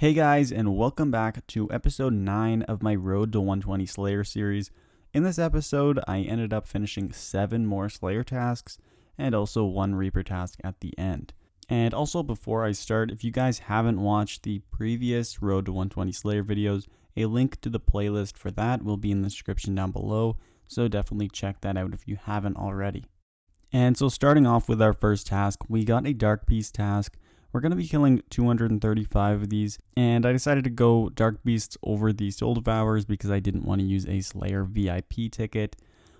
Hey guys, and welcome back to episode 9 of my Road to 120 Slayer series. In this episode, I ended up finishing 7 more Slayer tasks, and also 1 Reaper task at the end. And also before I start, if you guys haven't watched the previous Road to 120 Slayer videos, a link to the playlist for that will be in the description down below, so definitely check that out if you haven't already. And so starting off with our first task, we got a Dark Beast task. We're going to be killing 235 of these, and I decided to go Dark Beasts over the Soul Devourers because I didn't want to use a Slayer VIP ticket.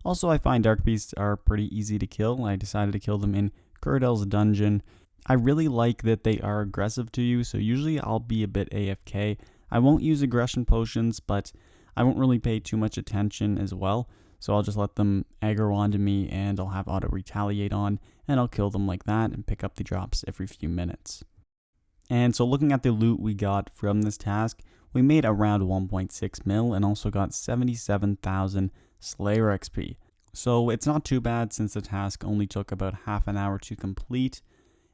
Also, I find Dark Beasts are pretty easy to kill. I decided to kill them in Kurdel's dungeon. I really like that they are aggressive to you, so usually I'll be a bit AFK. I won't use aggression potions, but I won't really pay too much attention as well. So I'll just let them aggro onto me and I'll have auto retaliate on and I'll kill them like that and pick up the drops every few minutes. And so looking at the loot we got from this task, we made around 1.6 mil and also got 77,000 Slayer XP. So it's not too bad since the task only took about half an hour to complete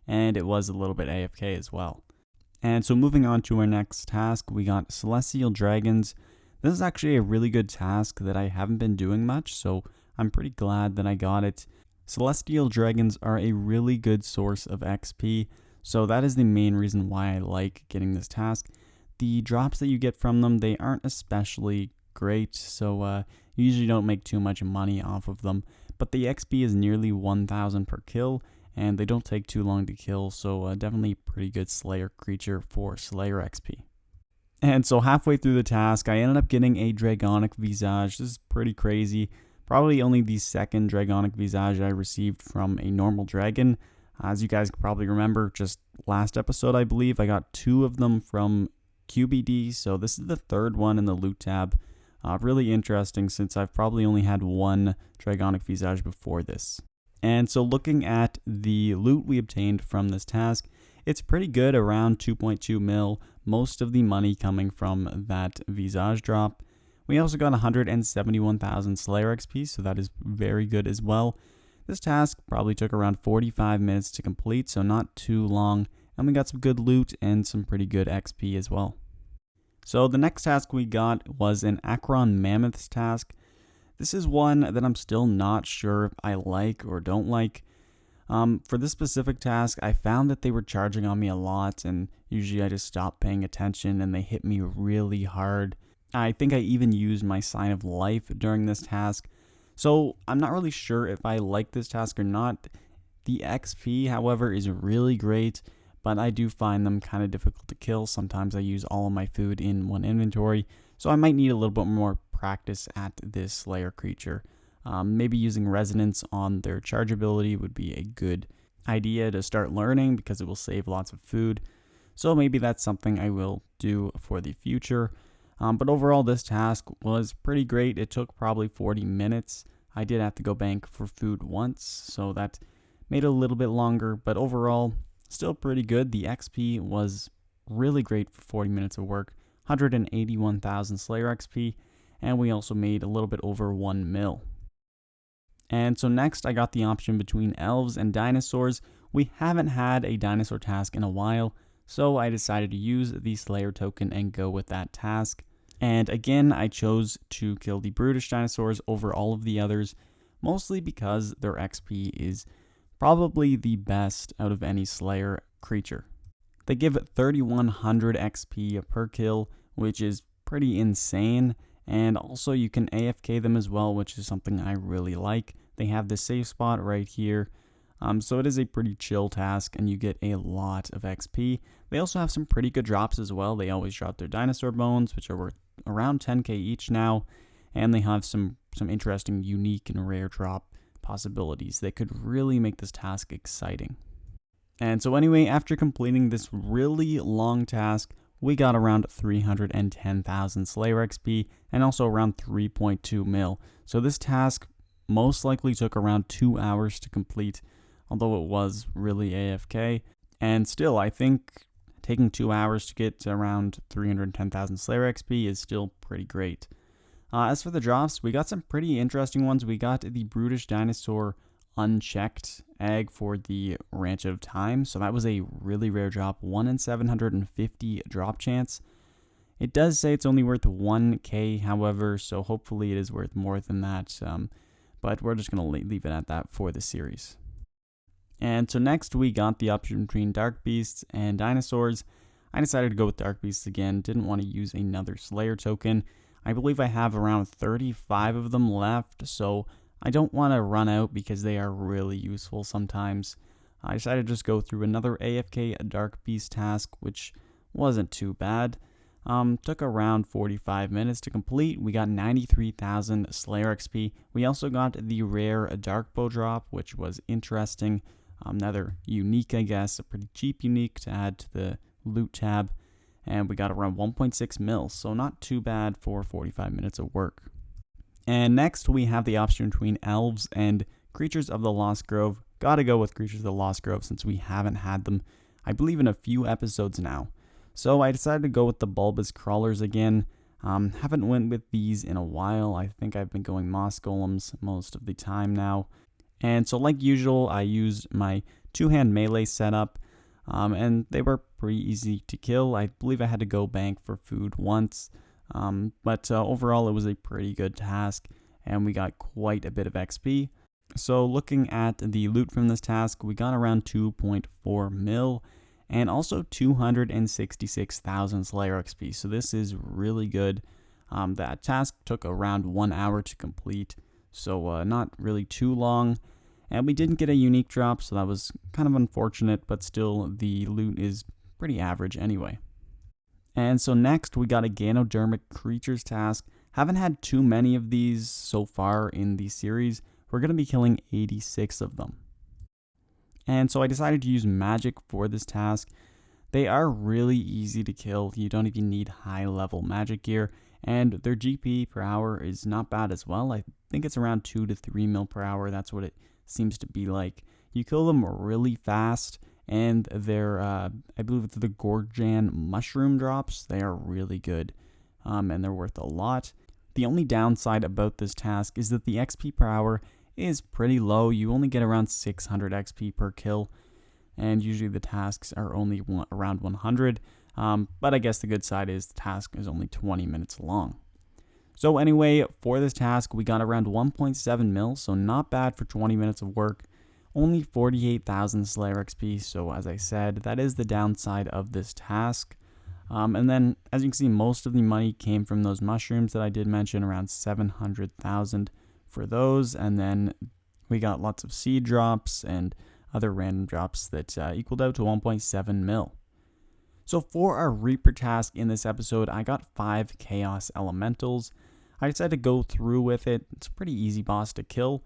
and it was a little bit AFK as well. And so moving on to our next task, we got Celestial Dragons. This is actually a really good task that I haven't been doing much, so I'm pretty glad that I got it. Celestial Dragons are a really good source of XP, so that is the main reason why I like getting this task. The drops that you get from them, they aren't especially great, so you usually don't make too much money off of them, but the XP is nearly 1,000 per kill, and they don't take too long to kill, so definitely a pretty good Slayer creature for Slayer XP. And so halfway through the task, I ended up getting a Dragonic Visage. This is pretty crazy. Probably only the second Dragonic Visage I received from a normal dragon. As you guys probably remember, just last episode, I believe, I got 2 of them from QBD. So this is the third one in the loot tab. Really interesting since I've probably only had 1 Dragonic Visage before this. And so looking at the loot we obtained from this task, it's pretty good, around 2.2 mil, most of the money coming from that Visage drop. We also got 171,000 Slayer XP, so that is very good as well. This task probably took around 45 minutes to complete, so not too long, and we got some good loot and some pretty good XP as well. So the next task we got was an Acheron Mammoths task. This is one that I'm still not sure if I like or don't like. For this specific task, I found that they were charging on me a lot, and usually I just stopped paying attention and they hit me really hard. I think I even used my Sign of Life during this task, so I'm not really sure if I like this task or not. The XP, however, is really great, but I do find them kind of difficult to kill. Sometimes I use all of my food in one inventory, so I might need a little bit more practice at this Slayer creature. Maybe using resonance on their charge ability would be a good idea to start learning because it will save lots of food. So maybe that's something I will do for the future. But overall, this task was pretty great. It took probably 40 minutes. I did have to go bank for food once, so that made it a little bit longer. But overall, still pretty good. The XP was really great for 40 minutes of work. 181,000 Slayer XP. And we also made a little bit over 1 mil. And so next I got the option between elves and dinosaurs. We haven't had a dinosaur task in a while, so I decided to use the Slayer token and go with that task. And again, I chose to kill the brutish dinosaurs over all of the others, mostly because their XP is probably the best out of any Slayer creature. They give 3,100 XP per kill, which is pretty insane. And also you can AFK them as well, which is something I really like. They have this safe spot right here. So it is a pretty chill task and you get a lot of XP. They also have some pretty good drops as well. They always drop their dinosaur bones, which are worth around 10k each now. And they have some interesting, unique, and rare drop possibilities that could really make this task exciting. And so anyway, after completing this really long task, we got around 310,000 Slayer XP and also around 3.2 mil. So this task most likely took around 2 hours to complete, although it was really AFK. And still, I think taking 2 hours to get to around 310,000 Slayer XP is still pretty great. As for the drops, we got some pretty interesting ones. We got the Brutish Dinosaur unchecked egg for the Ranch of Time. So that was a really rare drop, 1 in 750 drop chance. It does say it's only worth 1k, however, so hopefully it is worth more than that. But we're just going to leave it at that for the series. And so next we got the option between Dark Beasts and Dinosaurs. I decided to go with Dark Beasts again, didn't want to use another Slayer token. I believe I have around 35 of them left, so I don't want to run out because they are really useful sometimes. I decided to just go through another AFK Dark Beast task, which wasn't too bad. Took around 45 minutes to complete. We got 93,000 Slayer XP. We also got the rare Dark Bow drop, which was interesting. Another unique, I guess, a pretty cheap unique to add to the loot tab. And we got around 1.6 mil, so not too bad for 45 minutes of work. And next we have the option between Elves and Creatures of the Lost Grove. Gotta go with Creatures of the Lost Grove since we haven't had them, I believe, in a few episodes now. So I decided to go with the Bulbous Crawlers again. Haven't went with these in a while. I think I've been going Moss Golems most of the time now. And so like usual, I used my two-hand melee setup. And they were pretty easy to kill. I believe I had to go bank for food once. But overall, it was a pretty good task. And we got quite a bit of XP. So looking at the loot from this task, we got around 2.4 mil. And also 266,000 Slayer XP. So this is really good. That task took around 1 hour to complete. So not really too long. And we didn't get a unique drop, so that was kind of unfortunate, but still the loot is pretty average anyway. And so next we got a Ganodermic Creatures task. Haven't had too many of these so far in the series. We're going to be killing 86 of them. And so I decided to use magic for this task. They are really easy to kill. You don't even need high level magic gear. And their GP per hour is not bad as well. I think it's around 2 to 3 mil per hour. That's what it seems to be like. You kill them really fast, and they're, I believe it's the Gorgon mushroom drops. They are really good, and they're worth a lot. The only downside about this task is that the XP per hour is pretty low. You only get around 600 XP per kill, and usually the tasks are only around 100. But I guess the good side is the task is only 20 minutes long. So anyway, for this task, we got around 1.7 mil, so not bad for 20 minutes of work. Only 48,000 Slayer XP, so as I said, that is the downside of this task. And then, as you can see, most of the money came from those mushrooms that I did mention, around 700,000 for those. And then we got lots of seed drops and other random drops that equaled out to 1.7 mil. So for our Reaper task in this episode, I got 5 Chaos Elementals. I decided to go through with it. It's a pretty easy boss to kill,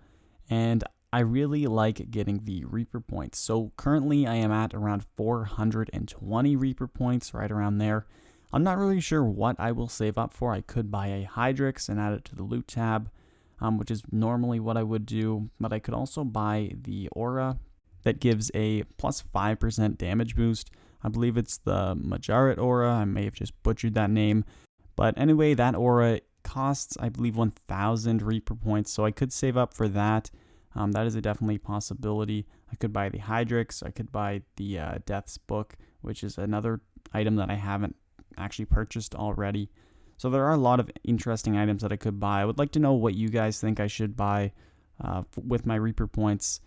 and I really like getting the Reaper points. So currently I am at around 420 Reaper points, right around there. I'm not really sure what I will save up for. I could buy a Hydrix and add it to the loot tab, which is normally what I would do, but I could also buy the Aura that gives a plus 5% damage boost. I believe it's the Majoret Aura. I may have just butchered that name. But anyway, that Aura costs, I believe, 1,000 Reaper points, so I could save up for that. That is a definitely possibility. I could buy the Hydrix. I could buy the Death's Book, which is another item that I haven't actually purchased already. So there are a lot of interesting items that I could buy. I would like to know what you guys think I should buy with my Reaper points.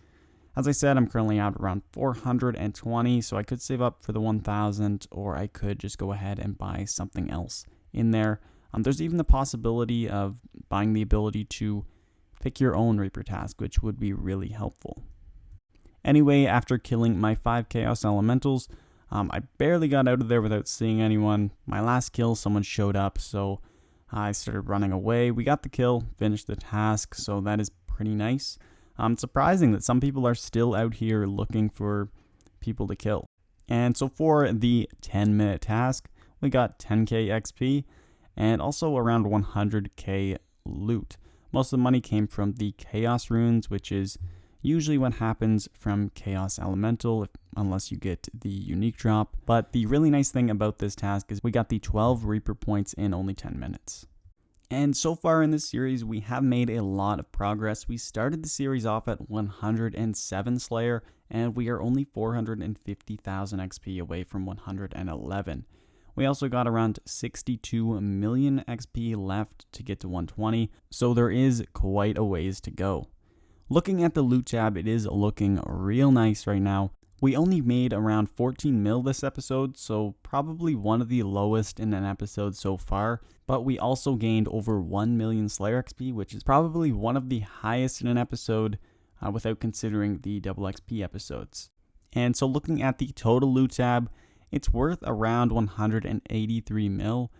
As I said, I'm currently at around 420, so I could save up for the 1,000, or I could just go ahead and buy something else in there. There's even the possibility of buying the ability to pick your own Reaper task, which would be really helpful. Anyway, after killing my 5 Chaos Elementals, I barely got out of there without seeing anyone. My last kill, someone showed up, so I started running away. We got the kill, finished the task, so that is pretty nice. It's surprising that some people are still out here looking for people to kill. And so for the 10-minute task, we got 10k XP and also around 100k loot. Most of the money came from the Chaos Runes, which is usually what happens from Chaos Elemental, unless you get the unique drop. But the really nice thing about this task is we got the 12 Reaper points in only 10 minutes. And so far in this series, we have made a lot of progress. We started the series off at 107 Slayer, and we are only 450,000 XP away from 111. We also got around 62 million XP left to get to 120, so there is quite a ways to go. Looking at the loot tab, it is looking real nice right now. We only made around 14 mil this episode, so probably one of the lowest in an episode so far, but we also gained over 1 million Slayer XP, which is probably one of the highest in an episode without considering the double XP episodes. And so looking at the total loot tab, it's worth around 183 mil.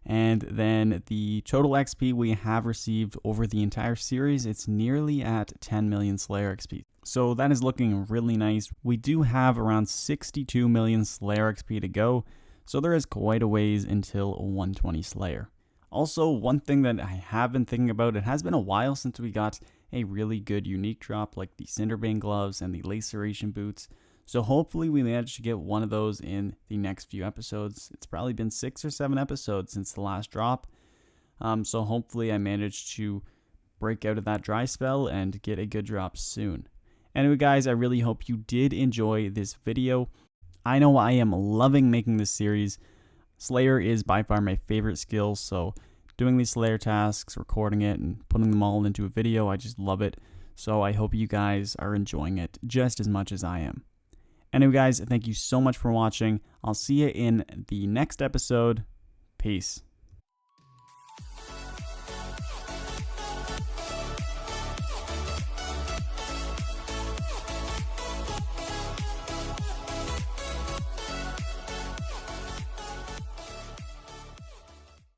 And then the total XP we have received over the entire series, it's nearly at 10 million Slayer XP. So that is looking really nice. We do have around 62 million Slayer XP to go, so there is quite a ways until 120 Slayer. Also, one thing that I have been thinking about, it has been a while since we got a really good unique drop like the Cinderbane gloves and the laceration boots. So hopefully we manage to get one of those in the next few episodes. It's probably been 6 or 7 episodes since the last drop. So hopefully I manage to break out of that dry spell and get a good drop soon. Anyway guys, I really hope you did enjoy this video. I know I am loving making this series. Slayer is by far my favorite skill, so doing these Slayer tasks, recording it, and putting them all into a video, I just love it. So I hope you guys are enjoying it just as much as I am. Anyway guys, thank you so much for watching. I'll see you in the next episode. Peace.